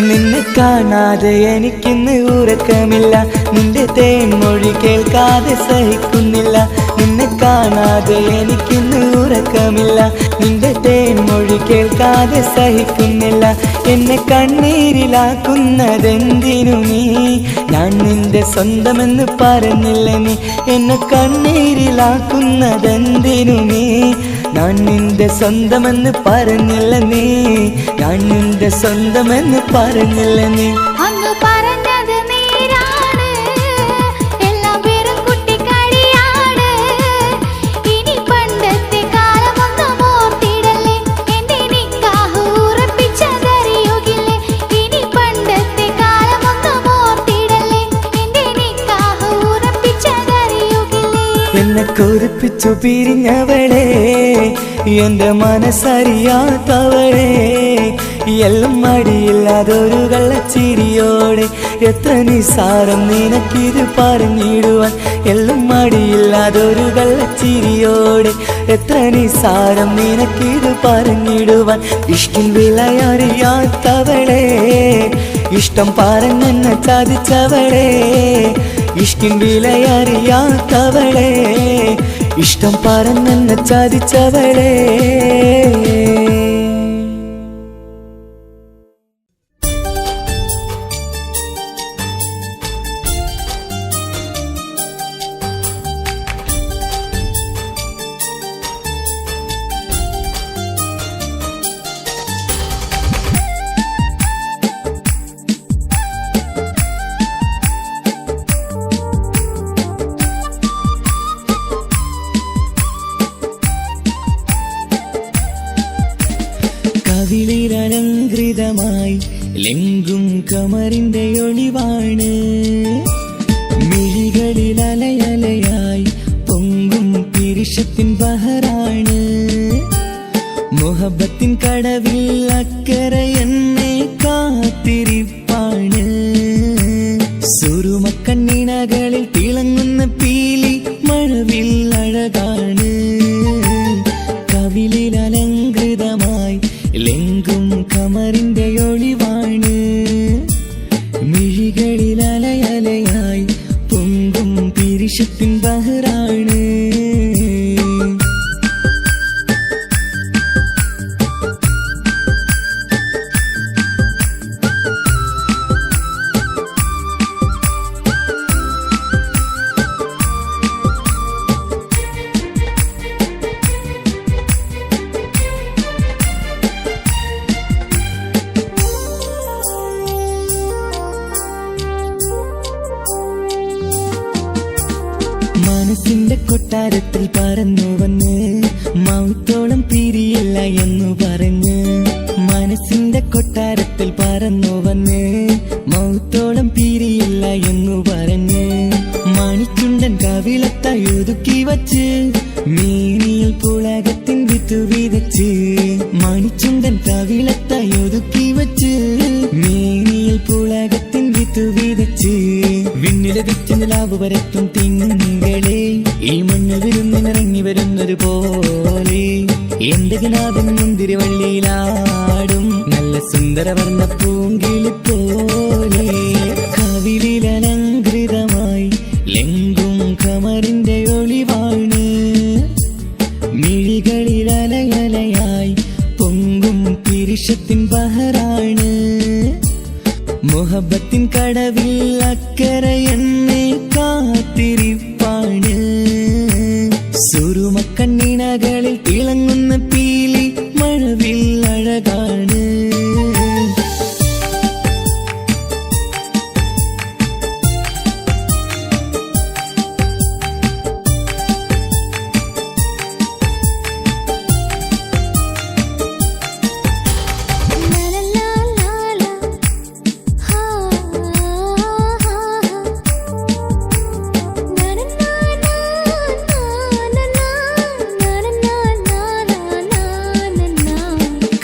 നിന്നെ കാണാതെ എനിക്കിന്ന് ഉറക്കമില്ല, നിന്റെ തേൻമൊഴി കേൾക്കാതെ സഹിക്കുന്നില്ല. നിന്നെ കാണാതെ എനിക്കിന്ന് ഉറക്കമില്ല, നിന്റെ തേൻമൊഴി കേൾക്കാതെ സഹിക്കുന്നില്ല. എന്നെ കണ്ണീരിലാക്കുന്നതെന്തിനു നീ, ഞാൻ നിന്റെ സ്വന്തമെന്ന് പറഞ്ഞില്ല നീ. എന്നെ കണ്ണീരിലാക്കുന്നതെന്തിനു നീ, ഞാൻ നിന്റെ സ്വന്തമെന്ന് പറഞ്ഞില്ല നീ. ഞാൻ നിന്റെ സ്വന്തമെന്ന് പറഞ്ഞില്ല നീ. അങ്ങ് പറഞ്ഞത് നേരാണ്, എല്ലാം വെറും കുട്ടിക്കളിയാണ്. ഇനി പണ്ടത്തെ കാലമൊന്നും ഓർത്തിടല്ലേ, എന്റെ നിക്കാഹ് ഉറപ്പിച്ചതറിയുകില്ലേ. ഇനി പണ്ടത്തെ കാലമൊന്നും ഓർത്തിടല്ലേ, എന്റെ നിക്കാഹ് ഉറപ്പിച്ചതറിയുകില്ലേ. എന്നെ കുറിപ്പിച്ചു പിരിഞ്ഞവളെ, എന്റെ മനസ്സറിയാത്തവളെ, എല്ലാം മടിയില്ലാതൊരു കള്ളച്ചിരിയോടെ. എത്ര നിസാരം നിനക്കിത് പറഞ്ഞിടുവാൻ, എല്ലാം മടിയില്ലാതൊരു കള്ളച്ചിരിയോടെ. എത്ര നിസാരം നിനക്കിത് പറഞ്ഞിടുവാൻ. ഇഷ്ടം വിലയറിയാത്തവളെ, ഇഷ്ടം പറഞ്ഞെന്നെ ചതിച്ചവളെ. ഇഷ്ടം വിലയറിയാത്തവളെ, ഇഷ്ടം പറഞ്ഞെന്നെ ചതിച്ചവളെ. കവിളിലലങ്കൃതമായി ലെങ്കും കമറിന്റെ ഒളിവാണ്, മിഴികളിൽ അലയലയായി പൊങ്കും പിരിശത്തിൻ ബഹറാണ്. മുഹബത്തിൻ കടവിൽ അക്കരെ എന്നെ കാത്തിരിപ്പാണ്. സുറുമക്കണ്ണിണകളിൽ തിളങ്ങുന്ന പീലി മഴവിൽ അഴകാണ്. കവിളിൽ അലങ്കൃതമായി ലെങ്കും കമറിന്റെ ഒളിവാണ്, മിഴികളിൽ അലയലയായി പൊങ്കും പിരിശത്തിൻ ബഹറാണ്. മനസ്സിന്റെ കൊട്ടാരത്തിൽ പറന്നു വന്ന് മൗത്തോളം പിരിയില്ല എന്നു പറഞ്ഞ്. മനസ്സിന്റെ കൊട്ടാരത്തിൽ പറന്നു വന്ന് മൗത്തോളം പിരിയില്ല എന്നു പറഞ്ഞ്. മണിച്ചുണ്ടൻ കവിളത്തായി ഒതുക്കി വച്ച് മേനിയിൽ പുളകത്തിൻ വിത്തു വിതച്ച്. മണിച്ചുണ്ടൻ കവിളത്തായി ഒതുക്കി വച്ച് മേനിയിൽ പുളകത്തിൻ വിത്തു വിതച്ച്. വിണ്ണിലതിച്ച് നിലാവ് വരത്തും തിങ്കളെ, ഈ മണ്ണ് വിരുന്നിനിറങ്ങി വരുന്നത് പോലെ. എന്റെ കിനാവിൻ മുന്തിരിവള്ളിയിലാടും നല്ല സുന്ദരവർണ്ണ പൂങ്കിളി പോലെ. കവിളിലലങ്കൃതമായി ലെങ്കും കമറിന്റെ ഒളിവാണ്, മിഴികളിൽ അലയലയായി പൊങ്കും പിരിശത്തിൻ ബഹറാണ്. മുഹബത്തിൻ കടവിൽ അക്കരെ എന്നെ കാത്തിരിപ്പാണ്. സുറുമക്കണ്ണിണകളിൽ തിളങ്ങുന്ന പീലി മഴവിൽ അഴകാണ്.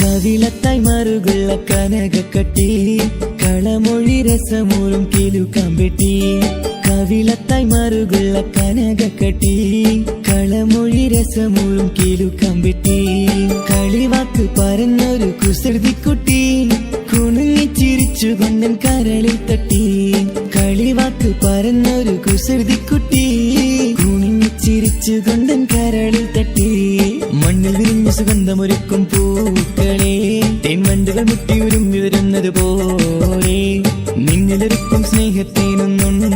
കവിളത്തായി മറുകുള്ള കനകക്കട്ടി, കളമൊഴി രസമൂറും കിലുക്കാമ്പെട്ടി. കവിളത്തായി മറുകുള്ള കനകക്കട്ടി, കളമൊഴി രസമൂറും കിലുക്കാമ്പെട്ടി. കളിവാക്ക് പറഞ്ഞൊരു കുസൃതിക്കുട്ടി, കുണുങ്ങി ചിരിച്ച ചിരിച്ചുകൊണ്ടൻ കരളിൽ തട്ടി കളിവാക്ക് പറഞ്ഞൊരു കുസൃതിക്കുട്ടി കുണിഞ്ഞു ചിരിച്ചുകൊണ്ടൻ കരളിൽ തട്ടി മണ്ണിൽ വിരിഞ്ഞ സുഗന്ധമൊരുക്കും പൂക്കളെ തേൻവണ്ടുകൾ മുട്ടിയുരുമ്പി വരുന്നത് പോലെ നിന്നിലൊരുക്കും സ്നേഹത്തേനൊന്നുണ്ണാൻ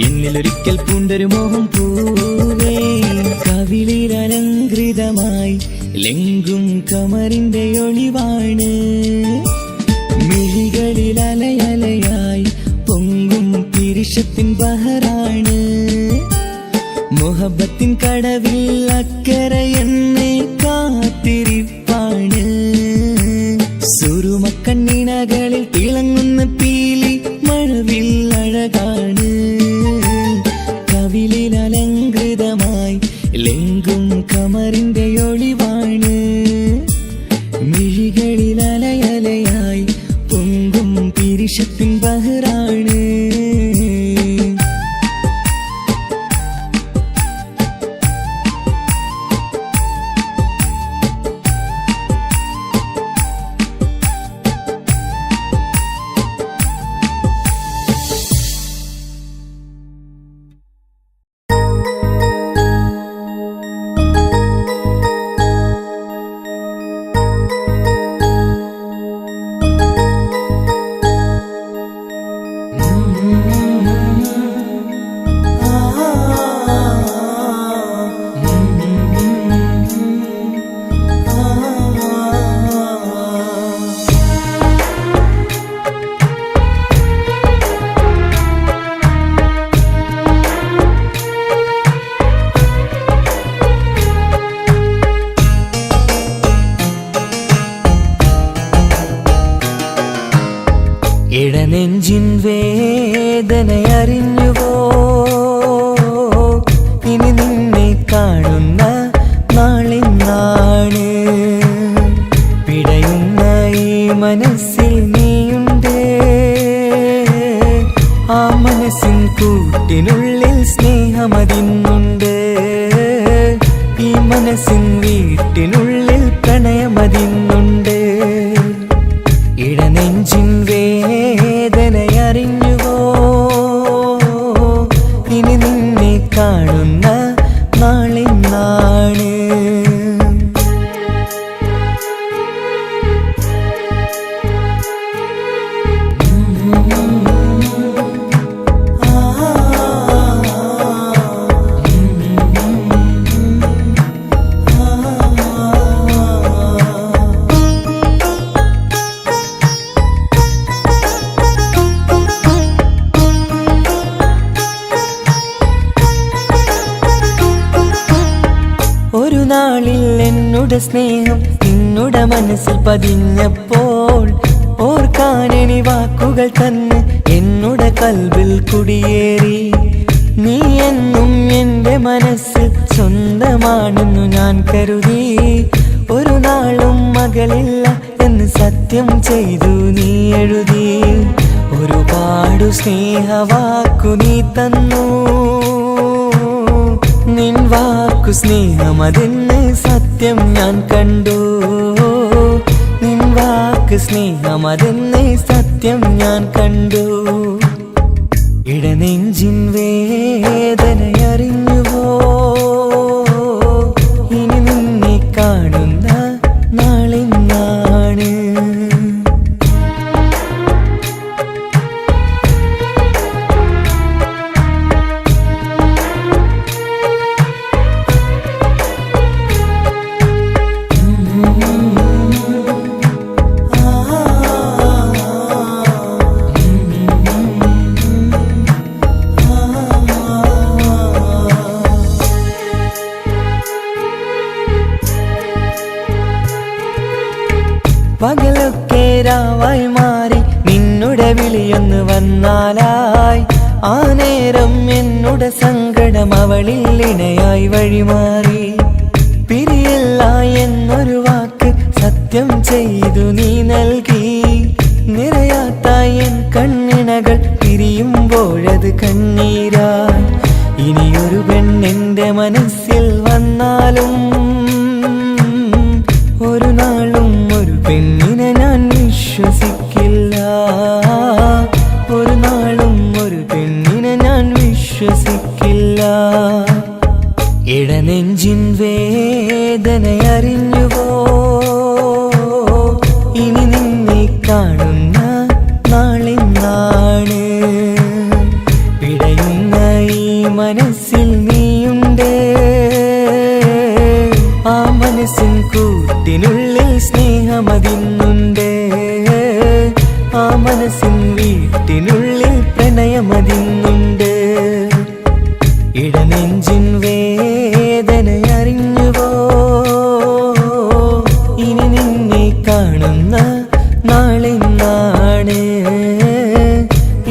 എന്നിലൊരിക്കൽ പൂണ്ടൊരു മോഹം പൂവേ കവിളിൽ അലങ്കൃതമായി ലെങ്കും കമറിന്റെ ഒളിവാണ് മിഴികളിൽ അലയലയായി പൊങ്കും പിരിശത്തിൻ ബഹറാണ് മുഹബത്തിൻ കടവിൽ അക്കരെ എന്നെ കാത്തിരിപ്പാണ് സുറുമക്കണ്ണിനകളിൽ തിളങ്ങുന്ന പീലി മഴവിൽ അഴകാണ് കവിളിൽ അലങ്കൃതമായി ലെങ്കും കമറിന്റെ ഒളിവാണ് മിഴികളിൽ അലയലയായി പൊങ്കും പിരിശത്തിൻ ബഹറാണ് ഇടനെഞ്ചിൻ വേദനയറിഞ്ഞുവോ ഇനി നിന്നെ കാണുന്ന നാളിന്നാണ് പിടയുന്ന ഈ മനസ്സിൽ നീയുണ്ട് ആ മനസ്സിൻ കൂട്ടിനുള്ളിൽ സ്നേഹമതിന്നുണ്ട് ഈ മനസ്സിൻ വീട്ടിനുള്ളിൽ പ്രണയമതിന്നുണ്ട് ഇടനെഞ്ചിൻ വേദനയറിഞ്ഞുവോ ഇനി നിന്നെ കാണുന്ന നാളിന്നാണ് ഒരു നാളിൽ എന്നുടെ സ്നേഹം നിന്നുടെ മനസ്സിൽ പതിഞ്ഞപ്പോൾ ഓർക്കാനെനി വാക്കുകൾ തന്ന് എന്നുടെ കൽവിൽ കുടിയേറി നീ എന്നും എന്റെ മനസ്സിൽ സ്വന്തമാണെന്നു ഞാൻ കരുതി ഒരു നാളും മകളില്ല എന്ന് സത്യം ചെയ്തു നീ എഴുതി ഒരുപാടു സ്നേഹവാക്കു നീ തന്നു നിൻ വാക്കു സ്നേഹമതെന്ന് സത്യം ഞാൻ കണ്ടു നിൻ വാക്ക് സ്നേഹമതെന്ന് സത്യം ഞാൻ കണ്ടു ഇടനെഞ്ചിൻ വേദനയറിഞ്ഞുവോ ഇനി നിന്നെ കാണുന്ന നാളിന്നാണ് പകലൊക്കെ രാവായി മാറി നിന്നുടെ വിളിയൊന്ന് വന്നാലായി ആ നേരം എന്നുടെ സങ്കടം അവളിൽ ഇണയായി വഴിമാറി പിരിയില്ല എന്നൊരു വാക്ക് സത്യം ചെയ്തു നീ നൽകി നിറയാത്ത എൻ കണ്ണിണകൾ പിരിയുമ്പോഴത് കണ്ണീരായി ഇനിയൊരു പെണ്ണെന്റെ മനസ്സിൽ വന്നാലും ഒരു നാളും ഒരു പെണ്ണിനെ ഞാൻ വിശ്വസിക്കില്ല കൂട്ടിനുള്ളിൽ സ്നേഹമതിന്നുണ്ട്, ആ മനസ്സിൻ വീട്ടിനുള്ളിൽ പ്രണയമതിന്നുണ്ട്. ഇടനെഞ്ചിൻ വേദന അറിഞ്ഞുവോ, ഇനി നിന്നെ കാണുന്ന നാളെന്നാണ്,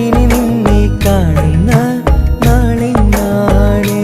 ഇനി നിന്നെ കാണുന്ന നാളെന്നാണ്.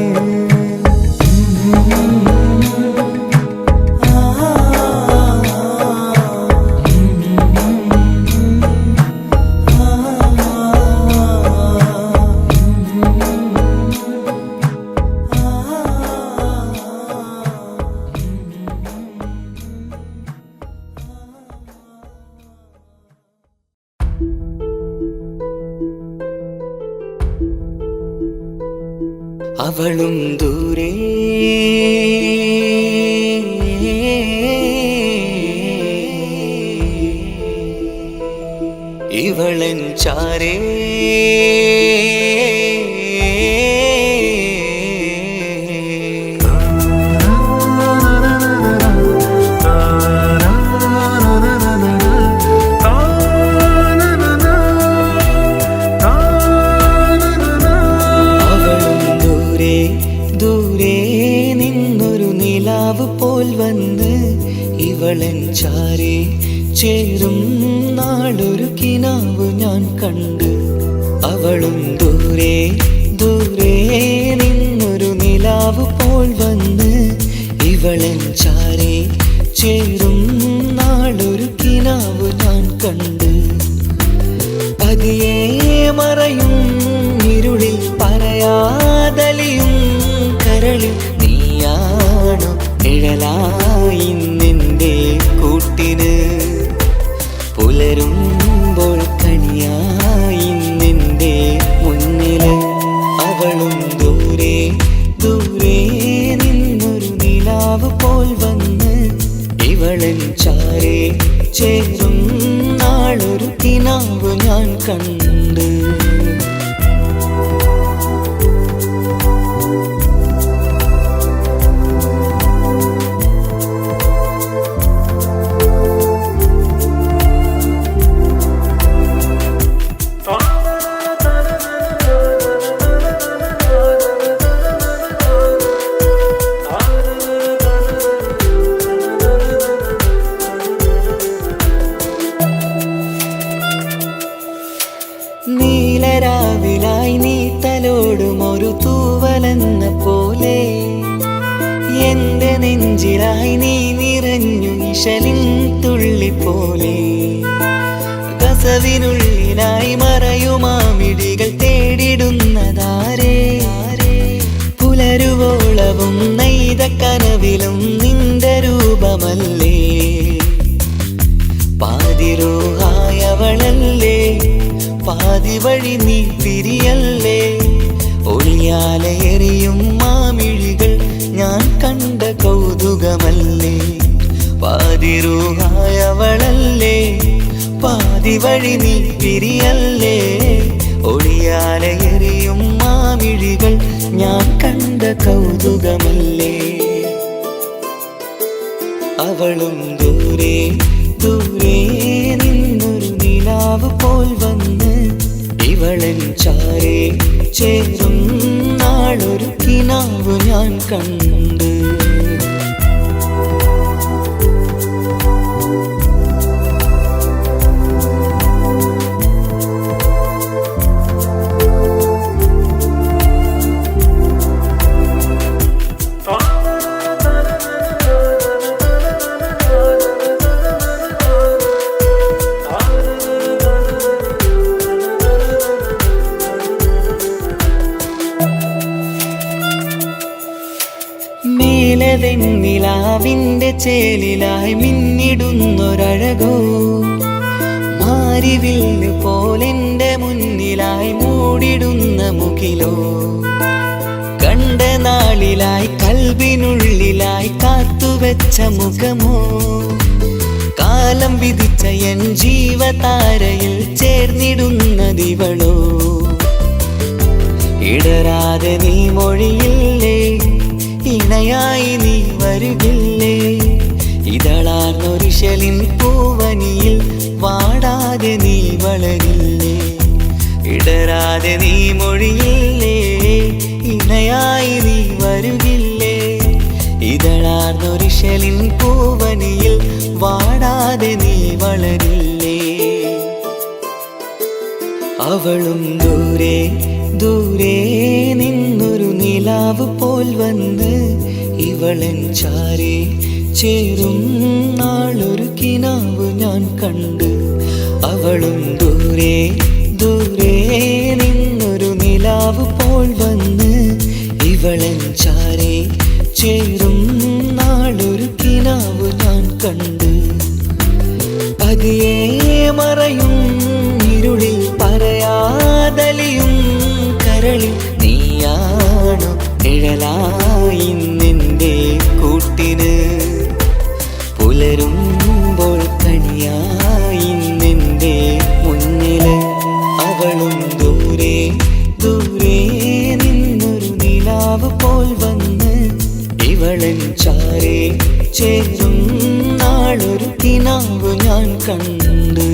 അവളും ദൂരെ ഇവളൻ ചാരേ, പോൽ വന്ന് ഇവളൻ ചാരേ ചേരും നാളൊരു കിനാവ് ഞാൻ കണ്ട്. അവളും ദൂരെ ദൂരെ നിന്നൊരു നിലാവ് പോൽ വന്ന് ഇവളൻ ചാരേ ചേരും നാളൊരു കിനാവ് ഞാൻ കണ്ട്. പതിയെ മറയും ഇരുളിൽ പറയാതലിയും കരളിൽ നീയാണു നിഴലായി നിന്റെ കൂട്ടിന്, പുലരുമ്പോൾ കണിയായി നിന്റെ മുന്നില്. അവളും ദൂരെ ദൂരെ നിന്നൊരു നിലാവ് പോൽ വന്ന് ഇവളൻ ചാരേ ചേരും നാളൊരു കിനാവ് ഞാൻ കണ്ട്. നീലരാവിലായി നീ തലോടും ഒരു തൂവലെന്ന പോലെ എന്റെ നെഞ്ചിലായി നീ നിറഞ്ഞു ഇശലിൻ തുള്ളി പോലെ. കസവിനുള്ളിലായി മറയുമാമിടികൾ തേടിടുന്നതാരേ, പുലരുവോളവും നെയ്ത കനവിലും നിന്റെ രൂപമല്ലേ. പാതിരൂഹായവളല്ലേ, പാതി വഴി നീ തിരിയല്ലേ. ഒളിയാലെ എറിയും മാമിഴികൾ ഞാൻ കണ്ട കൗതുകമല്ലേ. പാതിരൂഹായവളല്ലേ, പാതി വഴി നീ തിരിയല്ലേ. ഒളിയാലെ എറിയും മാമിഴികൾ ഞാൻ കണ്ട കൗതുകമല്ലേ. അവളും ദൂരെ ദൂരെ നിന്നൊരു നിലാവ് പോൽ വന്ന് ഇവളൻ ചാരേ ചേരും നാളൊരു കിനാവ് ഞാൻ കണ്ട്. നിലാവിന്റെ ചേലിലായി മിന്നിടുന്നൊരഴകോ, മാരിവില്ല് പോലെന്റെ മുന്നിലായി മൂടിടുന്ന മുകിലോ. കണ്ട നാളിലായി കൽബിനുള്ളിലായി കാത്തുവെച്ച മുഖമോ, കാലം വിധിച്ച എൻ ജീവതാരയിൽ ചേർന്നിടുന്നതിവളോ. ഇടരാതെ നീ മൊഴിയില്ലേ, ഇണയായി നീ വരുകില്ലേ. ഇശലിൻ പൂവനിയിൽ വാടാതെ നീ വളരില്ലേ, ഇടരാതെ നീ മൊഴിയില്ലേ, ഇണയായി നീ വരുകില്ലേ. ഇതളാർന്നൊരിശലിൻ പൂവനിയിൽ വാടാതെ നീ വളരില്ലേ. അവളും ദൂരെ ദൂരെ നിന്നൊരു നിലാവ് പോൽ വന്ന് ഇവളൻ ചാരി ചേരും നാളൊരു കിനാവ് ഞാൻ കണ്ട്. അവളും ദൂരെ ദൂരെ നിന്നൊരു നിലാവ് പോൽ വന്ന് ഇവളൻ ചാരി ചേരും നാളൊരു കിനാവ് ഞാൻ കണ്ട്. പതിയെ മറയും ഇരുളിൽ പറയാതലിയും കരളിൽ നീയാണു നിഴലായി നിന്റെ കൂട്ടിന്. പുലരുമ്പോൾ കണിയായി നിന്റെ മുന്നില്. അവളും ദൂരെ ദൂരെ നിന്നൊരു നിലാവ് പോൽ വന്ന് ഇവളൻ ചാരേ ചേരും നാളൊരു കിനാവ് ഞാൻ കണ്ട്.